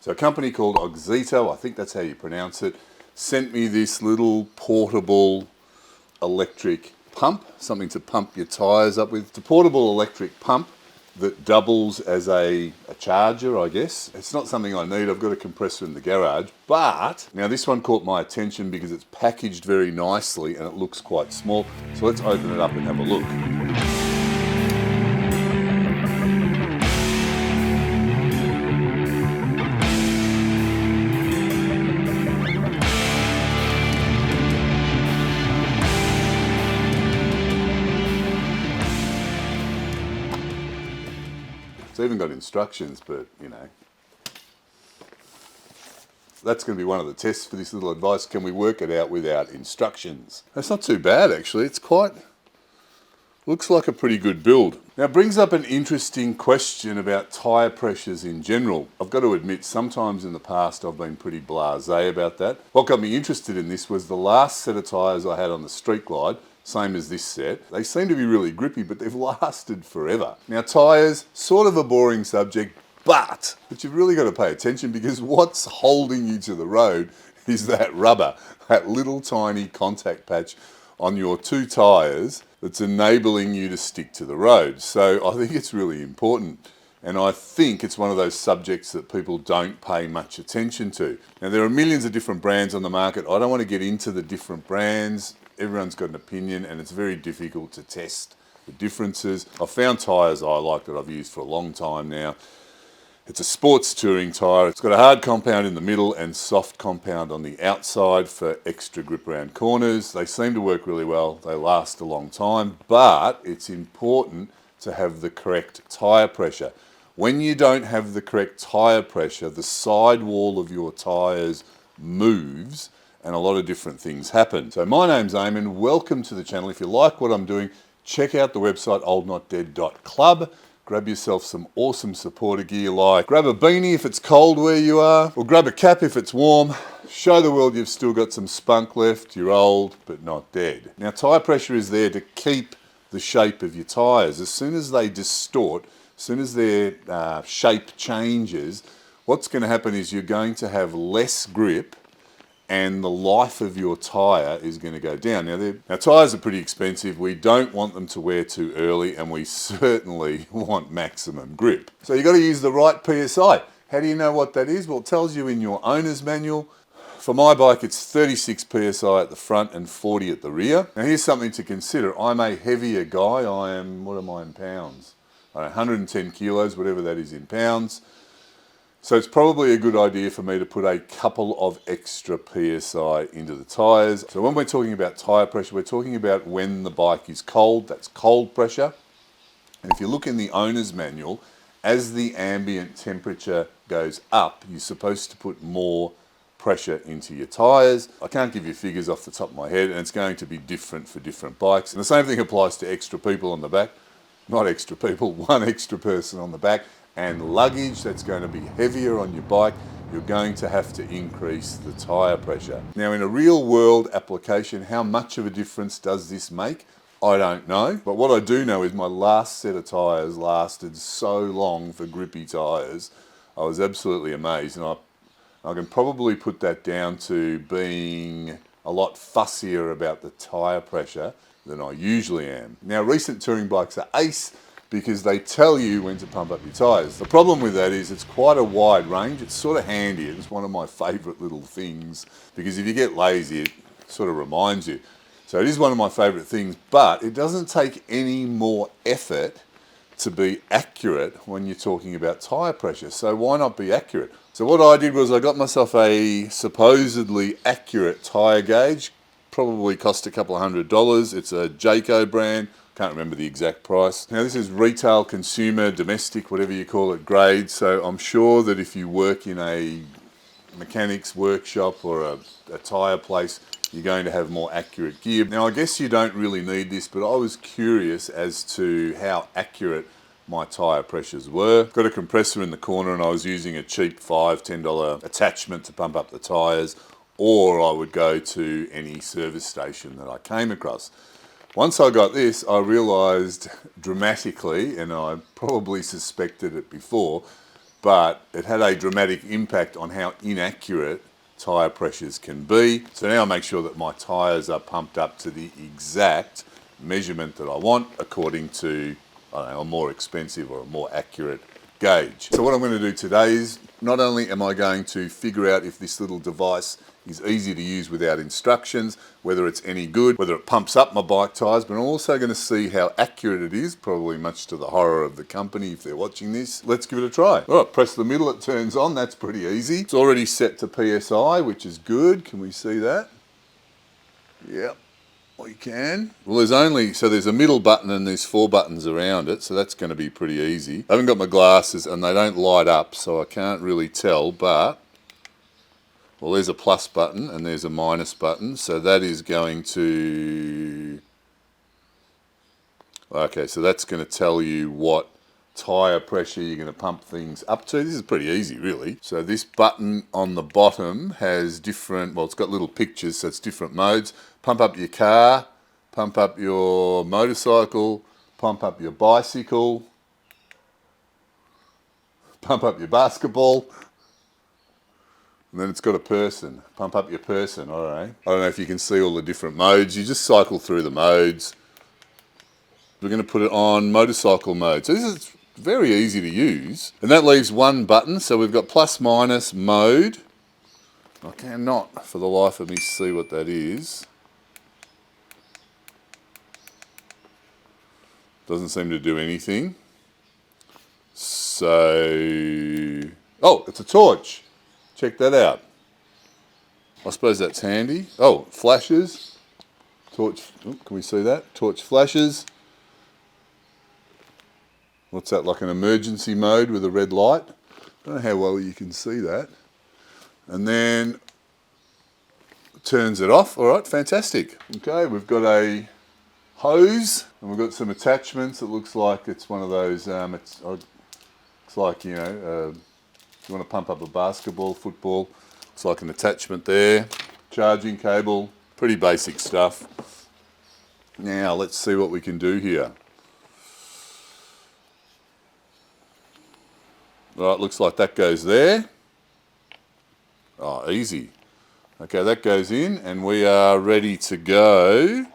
So a company called Auxito, I think that's how you pronounce it, sent me this little portable electric pump, something to pump your tyres up with. It's a portable electric pump that doubles as a charger, I guess. It's not something I need. I've got a compressor in the garage. But now this one caught my attention because it's packaged very nicely and it looks quite small. So let's open it up and have a look. It's even got instructions, but you know, that's going to be one of the tests for this little advice. Can we work it out without instructions? That's not too bad, actually. It's looks like a pretty good build. Now, it brings up an interesting question about tyre pressures in general. I've got to admit, sometimes in the past I've been pretty blasé about that. What got me interested in this was the last set of tyres I had on the Street Glide, same as this set. They seem to be really grippy, but they've lasted forever. Now, tyres, sort of a boring subject, but you've really got to pay attention because what's holding you to the road is that rubber, that little tiny contact patch on your two tyres that's enabling you to stick to the road. So I think it's really important. And I think it's one of those subjects that people don't pay much attention to. Now, there are millions of different brands on the market. I don't want to get into the different brands. Everyone's got an opinion and it's very difficult to test the differences. I've found tyres I like that I've used for a long time now. It's a sports touring tyre. It's got a hard compound in the middle and soft compound on the outside for extra grip around corners. They seem to work really well. They last a long time, but it's important to have the correct tyre pressure. When you don't have the correct tyre pressure, the sidewall of your tyres moves and a lot of different things happen. So my name's Eamon. Welcome to the channel. If you like what I'm doing, check out the website oldnotdead.club. Grab yourself some awesome supporter gear like grab a beanie if it's cold where you are, or grab a cap if it's warm. Show the world you've still got some spunk left, you're old but not dead. Now, tyre pressure is there to keep the shape of your tyres. As soon as they distort, as soon as their shape changes, what's going to happen is you're going to have less grip and the life of your tyre is going to go down. Now, tyres are pretty expensive. We don't want them to wear too early, and we certainly want maximum grip. So you've got to use the right PSI. How do you know what that is? Well, it tells you in your owner's manual. For my bike, it's 36 PSI at the front and 40 at the rear. Now, here's something to consider. I'm a heavier guy. What am I in pounds? 110 kilos, whatever that is in pounds. So it's probably a good idea for me to put a couple of extra PSI into the tyres. So when we're talking about tyre pressure, we're talking about when the bike is cold, that's cold pressure. And if you look in the owner's manual, as the ambient temperature goes up, you're supposed to put more pressure into your tyres. I can't give you figures off the top of my head, and it's going to be different for different bikes. And the same thing applies to extra people on the back. Not extra people, one extra person on the back. And luggage that's going to be heavier on your bike, you're going to have to increase the tyre pressure. Now, in a real world application, how much of a difference does this make? I don't know. But what I do know is my last set of tyres lasted so long for grippy tyres. I was absolutely amazed. And I can probably put that down to being a lot fussier about the tyre pressure than I usually am. Now, recent touring bikes are ace, because they tell you when to pump up your tyres. The problem with that is it's quite a wide range. It's sort of handy. It's one of my favourite little things because if you get lazy, it sort of reminds you. So it is one of my favourite things, but it doesn't take any more effort to be accurate when you're talking about tyre pressure. So why not be accurate? So what I did was I got myself a supposedly accurate tyre gauge. Probably cost a couple of $100. It's a Jayco brand. Can't remember the exact price. Now, this is retail, consumer, domestic, whatever you call it, grade. So I'm sure that if you work in a mechanic's workshop or a tyre place, you're going to have more accurate gear. Now, I guess you don't really need this, but I was curious as to how accurate my tyre pressures were. Got a compressor in the corner and I was using a cheap $5, $10 attachment to pump up the tyres, or I would go to any service station that I came across. Once I got this, I realised dramatically, and I probably suspected it before, but it had a dramatic impact on how inaccurate tyre pressures can be. So now I make sure that my tyres are pumped up to the exact measurement that I want according to, I don't know, a more expensive or a more accurate gauge. So what I'm going to do today is not only am I going to figure out if this little device is easy to use without instructions, whether it's any good, whether it pumps up my bike tyres, but I'm also going to see how accurate it is, probably much to the horror of the company if they're watching this. Let's give it a try. All right, press the middle, it turns on. That's pretty easy. It's already set to PSI, which is good. Can we see that? Yep. We can. Well, there's a middle button and there's 4 buttons around it, so that's going to be pretty easy. I haven't got my glasses and they don't light up, so I can't really tell, but, well, there's a plus button and there's a minus button, so that is going to, okay, so that's going to tell you what tyre pressure you're going to pump things up to. This is pretty easy, really. So this button on the bottom has different, well, it's got little pictures, so it's different modes. Pump up your car, pump up your motorcycle, pump up your bicycle, pump up your basketball, and then it's got a person. Pump up your person, all right. I don't know if you can see all the different modes. You just cycle through the modes. We're going to put it on motorcycle mode. So this is very easy to use. And that leaves one button. So we've got plus minus mode. I cannot for the life of me see what that is. Doesn't seem to do anything. So, oh, it's a torch. Check that out. I suppose that's handy. Oh, flashes. Torch, oh, can we see that? Torch flashes. What's that, like an emergency mode with a red light? I don't know how well you can see that. And then turns it off. All right, fantastic. Okay, we've got a hose and we've got some attachments. It looks like it's one of those, it's like, you know, if you want to pump up a basketball, football, it's like an attachment there. Charging cable, pretty basic stuff. Now let's see what we can do here. All right, looks like that goes there. Oh, easy. Okay, that goes in and we are ready to go.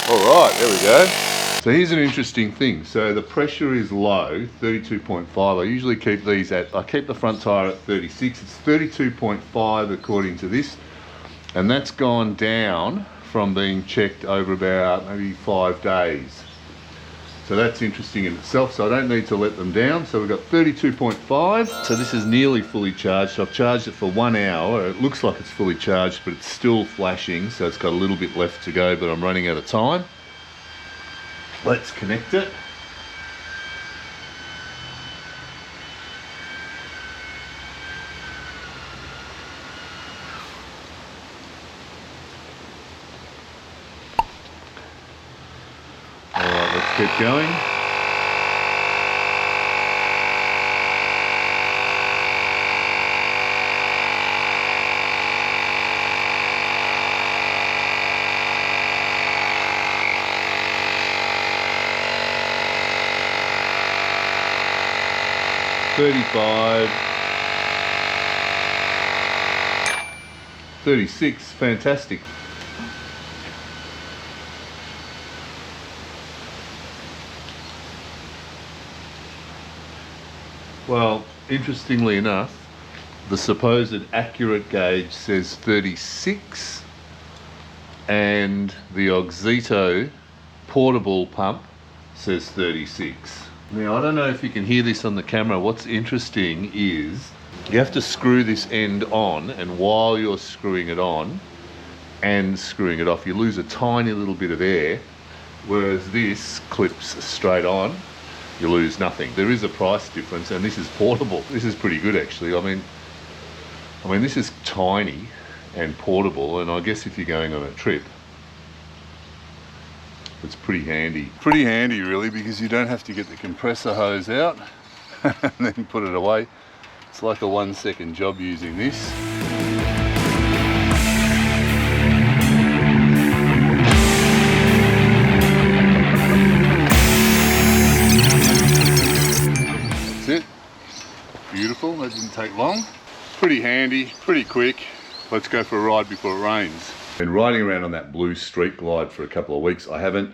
All right, there we go. So here's an interesting thing. So the pressure is low, 32.5. I usually keep these at, I keep the front tyre at 36. It's 32.5 according to this. And that's gone down from being checked over about maybe 5 days. So that's interesting in itself. So I don't need to let them down. So we've got 32.5. So this is nearly fully charged. So I've charged it for 1 hour. It looks like it's fully charged, but it's still flashing. So it's got a little bit left to go, but I'm running out of time. Let's connect it. All right, let's keep going. $35, $36, fantastic. Well, interestingly enough, the supposed accurate gauge says 36 and the Auxito portable pump says 36. Now, I don't know if you can hear this on the camera. What's interesting is you have to screw this end on, and while you're screwing it on and screwing it off, you lose a tiny little bit of air, whereas this clips straight on, you lose nothing. There is a price difference, and this is portable. This is pretty good, actually. I mean, this is tiny and portable, and I guess if you're going on a trip, it's pretty handy. Pretty handy, really, because you don't have to get the compressor hose out and then put it away. It's like a 1 second job using this. That's it. that didn't take long. Pretty handy, pretty quick. Let's go for a ride before it rains. Been riding around on that blue street glide for a couple of weeks. I haven't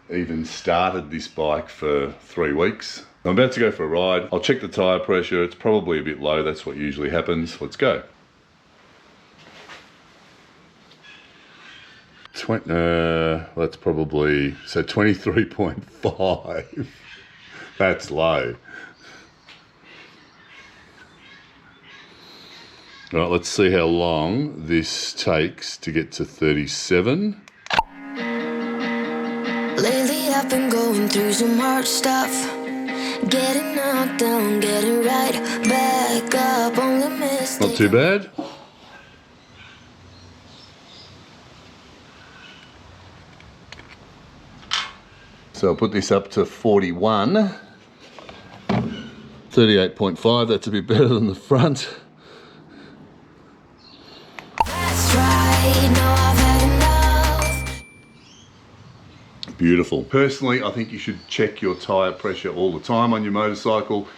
even started this bike for 3 weeks. I'm about to go for a ride. I'll check the tyre pressure. It's probably a bit low. That's what usually happens. Let's go. That's probably, so 23.5. That's low. All right, let's see how long this takes to get to 37. Lately I've been going through some hard stuff. Getting knocked down, getting right back up. Only mistake. Not too bad. So I'll put this up to 41. 38.5, that's a bit better than the front. That's right, now I've had enough. Beautiful. Personally, I think you should check your tyre pressure all the time on your motorcycle.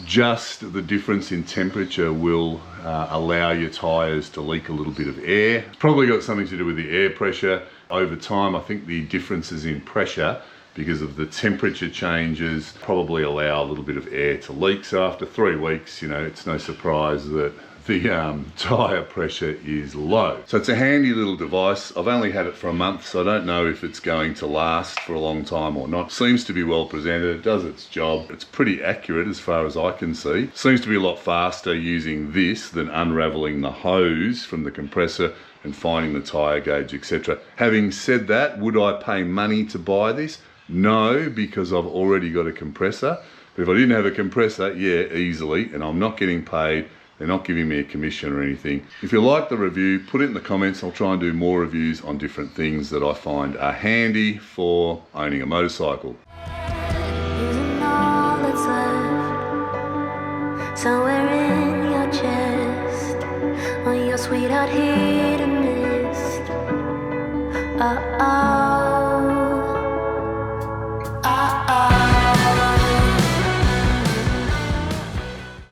Just the difference in temperature will allow your tyres to leak a little bit of air. It's probably got something to do with the air pressure. Over time, I think the differences in pressure because of the temperature changes probably allow a little bit of air to leak. So after 3 weeks, you know, it's no surprise that the tyre pressure is low. So it's a handy little device. I've only had it for a month, so I don't know if it's going to last for a long time or not. Seems to be well presented, it does its job. It's pretty accurate as far as I can see. Seems to be a lot faster using this than unraveling the hose from the compressor and finding the tyre gauge, etc. Having said that, would I pay money to buy this? No, because I've already got a compressor. But if I didn't have a compressor, yeah, easily, and I'm not getting paid. They're not giving me a commission or anything. If you like the review, put it in the comments. I'll try and do more reviews on different things that I find are handy for owning a motorcycle. Using all that's left, somewhere in your chest, on your sweetheart hit a mist.